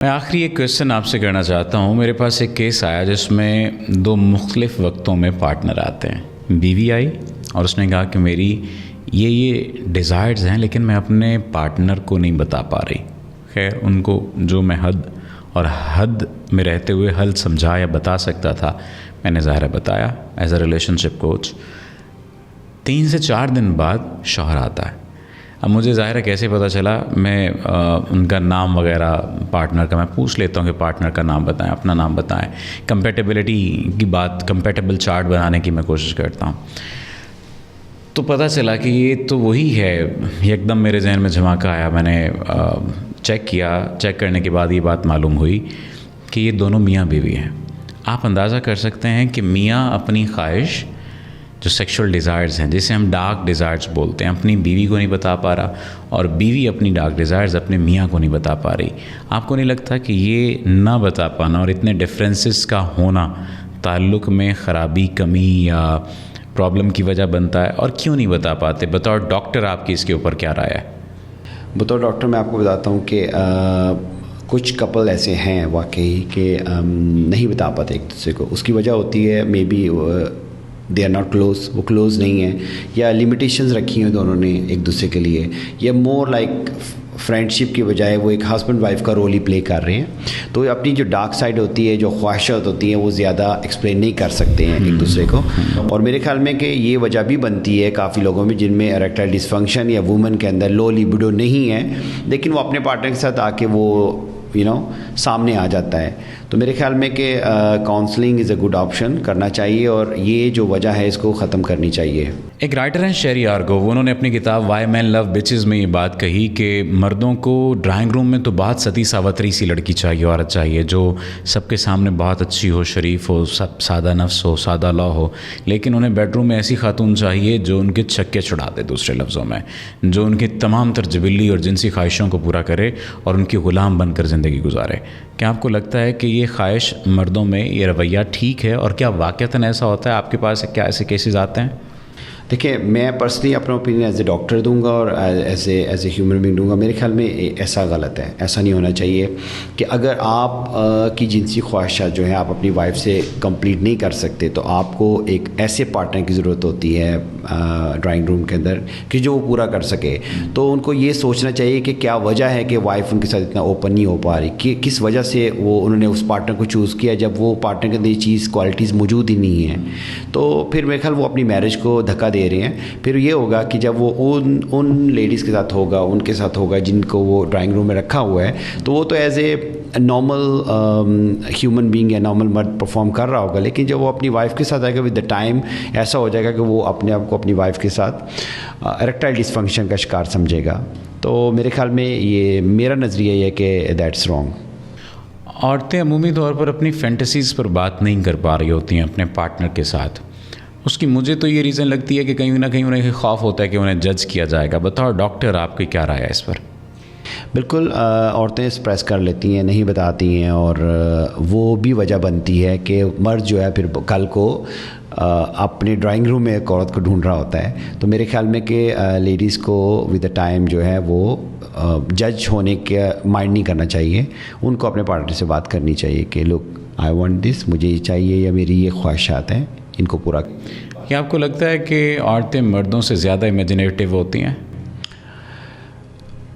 میں آخری ایک کویشچن آپ سے کرنا چاہتا ہوں. میرے پاس ایک کیس آیا جس میں دو مختلف وقتوں میں پارٹنر آتے ہیں. بیوی آئی اور اس نے کہا کہ میری یہ ڈیزائرز ہیں لیکن میں اپنے پارٹنر کو نہیں بتا پا رہی. خیر ان کو جو میں حد میں رہتے ہوئے حل سمجھا یا بتا سکتا تھا میں نے ظاہر بتایا as a relation ship coach. 3 سے 4 دن بعد شوہر آتا ہے. اب مجھے ظاہر ہے کیسے پتہ چلا، میں ان کا نام وغیرہ پارٹنر کا میں پوچھ لیتا ہوں کہ پارٹنر کا نام بتائیں، اپنا نام بتائیں. کمپیٹیبلٹی کی بات، کمپیٹیبل چارٹ بنانے کی میں کوشش کرتا ہوں. تو پتہ چلا کہ یہ تو وہی ہے. ایک دم میرے ذہن میں جھماکہ آیا. میں نے چیک کیا. چیک کرنے کے بعد یہ بات معلوم ہوئی کہ یہ دونوں میاں بیوی ہیں. آپ اندازہ کر سکتے ہیں کہ میاں اپنی خواہش جو سیکشول ڈیزائرز ہیں، جسے ہم ڈارک ڈیزائرز بولتے ہیں، اپنی بیوی کو نہیں بتا پا رہا، اور بیوی اپنی ڈارک ڈیزائرز اپنے میاں کو نہیں بتا پا رہی. آپ کو نہیں لگتا کہ یہ نہ بتا پانا اور اتنے ڈفرینسز کا ہونا تعلق میں خرابی، کمی یا پرابلم کی وجہ بنتا ہے؟ اور کیوں نہیں بتا پاتے؟ بطور ڈاکٹر آپ کی اس کے اوپر کیا رائے ہے؟ بطور ڈاکٹر میں آپ کو بتاتا ہوں کہ کچھ کپل ایسے ہیں واقعی کہ نہیں بتا پاتے ایک دوسرے کو. اس کی وجہ ہوتی ہے may be they are not close, وہ کلوز نہیں ہیں، یا لمیٹیشنز رکھی ہیں دونوں نے ایک دوسرے کے لیے، یا مور لائک فرینڈ شپ کی بجائے وہ ایک ہسبینڈ وائف کا رول ہی پلے کر رہے ہیں. تو اپنی جو ڈارک سائڈ ہوتی ہے، جو خواہشات ہوتی ہیں، وہ زیادہ ایکسپلین نہیں کر سکتے ہیں ایک دوسرے کو. اور میرے خیال میں کہ یہ وجہ بھی بنتی ہے کافی لوگوں میں جن میں اریکٹائل ڈسفنکشن یا وومن کے اندر لو لیبیڈو نہیں ہے، لیکن وہ اپنے پارٹنر کے ساتھ آ کے وہ سامنے آ جاتا ہے. تو میرے خیال میں کہ counselling is a good option, کرنا چاہیے، اور یہ جو وجہ ہے اس کو ختم کرنی چاہیے. ایک رائٹر ہیں شیری آرگو، انہوں نے اپنی کتاب وائی مین لو بچز میں یہ بات کہی کہ مردوں کو ڈرائنگ روم میں تو بہت ستی ساوتری سی لڑکی چاہیے، عورت چاہیے جو سب کے سامنے بہت اچھی ہو، شریف ہو، سب سادہ نفس ہو، سادہ لاء ہو، لیکن انہیں بیڈ روم میں ایسی خاتون چاہیے جو ان کے چھکے چھڑا دے، دوسرے لفظوں میں جو ان کی تمام تر جبلی اور جنسی خواہشوں کو پورا کرے اور ان کی غلام بن کر زندگی گزارے. کیا آپ کو لگتا ہے کہ یہ خواہش مردوں میں، یہ رویہ ٹھیک ہے؟ اور کیا واقعتاً ایسا ہوتا ہے؟ آپ کے پاس کیا ایسے کیسز آتے ہیں؟ دیکھیں، میں پرسنلی اپنا اوپینین ایز اے ڈاکٹر دوں گا اور ایز اے ہیومن بینگ دوں گا. میرے خیال میں ایسا غلط ہے، ایسا نہیں ہونا چاہیے کہ اگر آپ کی جنسی خواہشات جو ہیں آپ اپنی وائف سے کمپلیٹ نہیں کر سکتے تو آپ کو ایک ایسے پارٹنر کی ضرورت ہوتی ہے ڈرائنگ روم کے اندر کہ جو وہ پورا کر سکے. تو ان کو یہ سوچنا چاہیے کہ کیا وجہ ہے کہ وائف ان کے ساتھ اتنا اوپن نہیں ہو پا رہی، کہ کس وجہ سے انہوں نے اس پارٹنر کو چوز کیا جب وہ پارٹنر کے اندر یہ چیز کوالٹیز موجود ہی نہیں ہیں. تو پھر میرے خیال وہ اپنی میرج کو دھکا دے رہے ہیں. پھر یہ ہوگا کہ جب وہ ان لیڈیز کے ساتھ ہوگا، ان کے ساتھ ہوگا جن کو وہ ڈرائنگ روم میں رکھا ہوا ہے، تو وہ تو as a normal human being یا نارمل مرد پرفارم کر رہا ہوگا، لیکن جب وہ اپنی وائف کے ساتھ آئے گا ود دا ٹائم ایسا ہو جائے گا کہ وہ اپنے آپ کو اپنی وائف کے ساتھ اریکٹائل ڈسفنکشن کا شکار سمجھے گا. تو میرے خیال میں یہ میرا نظریہ یہ ہے کہ دیٹس رانگ. عورتیں عمومی طور پر اپنی فینٹیسیز پر بات نہیں کر پا رہی ہوتی ہیں اپنے پارٹنر کے ساتھ. اس کی مجھے تو یہ ریزن لگتی ہے کہ کہیں نہ کہیں انہیں خوف ہوتا ہے کہ انہیں جج کیا جائے گا. بطور ڈاکٹر آپ کی کیا رائے ہے اس پر؟ بالکل، عورتیں اسپریس کر لیتی ہیں، نہیں بتاتی ہیں، اور وہ بھی وجہ بنتی ہے کہ مرد جو ہے پھر کل کو اپنے ڈرائنگ روم میں ایک عورت کو ڈھونڈ رہا ہوتا ہے. تو میرے خیال میں کہ لیڈیز کو ود دا ٹائم جو ہے وہ جج ہونے کا مائنڈ نہیں کرنا چاہیے. ان کو اپنے پارٹنر سے بات کرنی چاہیے کہ لک آئی وانٹ دس، مجھے یہ چاہیے یا میری یہ خواہشات ہیں، ان کو پورا. کیا آپ کو لگتا ہے کہ عورتیں مردوں سے زیادہ امیجنیٹو ہوتی ہیں؟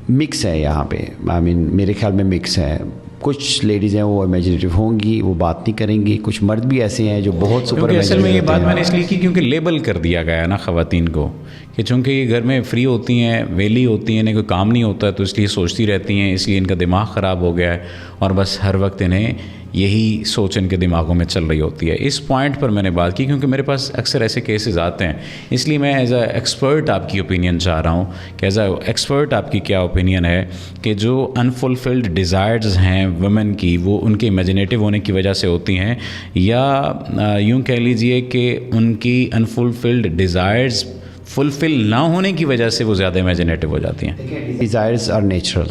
مکس ہے یہاں پہ. میرے خیال میں مکس ہے. کچھ لیڈیز ہیں وہ امیجنیٹو ہوں گی، وہ بات نہیں کریں گی. کچھ مرد بھی ایسے ہیں جو بہت سپر امیجنیٹو. اصل میں یہ بات میں نے اس لیے کی کیونکہ لیبل کر دیا گیا ہے نا خواتین کو کہ چونکہ یہ گھر میں فری ہوتی ہیں، ویلی ہوتی ہیں، انہیں کوئی کام نہیں ہوتا تو اس لیے سوچتی رہتی ہیں، اس لیے ان کا دماغ خراب ہو گیا ہے اور بس ہر وقت انہیں یہی سوچ ان کے دماغوں میں چل رہی ہوتی ہے. اس پوائنٹ پر میں نے بات کی کیونکہ میرے پاس اکثر ایسے کیسز آتے ہیں. اس لیے میں ایز اے ایکسپرٹ آپ کی اوپینین چاہ رہا ہوں کہ ایز اے ایکسپرٹ آپ کی کیا اوپینین ہے کہ جو انفلفلڈ ڈیزائرز ہیں ویمن کی، وہ ان کے امیجنیٹو ہونے کی وجہ سے ہوتی ہیں، یا یوں کہہ لیجئے کہ ان کی انفلفلڈ ڈیزائرز فلفل نہ ہونے کی وجہ سے وہ زیادہ امیجنیٹو ہو جاتی ہیں؟ ڈیزائرز آر نیچرل،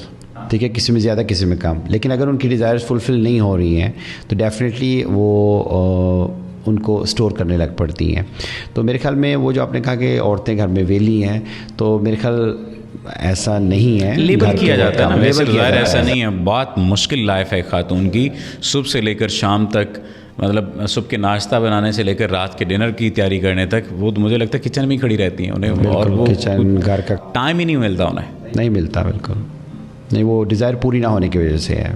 ٹھیک ہے، کسی میں زیادہ کسی میں کم، لیکن اگر ان کی ڈیزائرز فلفل نہیں ہو رہی ہیں تو ڈیفینیٹلی وہ ان کو اسٹور کرنے لگ پڑتی ہیں. تو میرے خیال میں وہ جو آپ نے کہا کہ عورتیں گھر میں ویلی ہیں، تو میرے خیال ایسا نہیں ہے, لیبل کیا جاتا ہے نا, ویسے ظاہر ایسا ہے. نہیں ہے. بہت مشکل لائف ہے خاتون کی, صبح سے لے کر شام تک, مطلب صبح کے ناشتہ بنانے سے لے کر رات کے ڈنر کی تیاری کرنے تک وہ مجھے لگتا ہے کچن میں ہی کھڑی رہتی ہیں انہیں, اور وہ کچن گھر کا ٹائم ہی نہیں ملتا انہیں. نہیں ملتا, بالکل نہیں, وہ ڈیزائر پوری نہ ہونے کی وجہ سے ہے.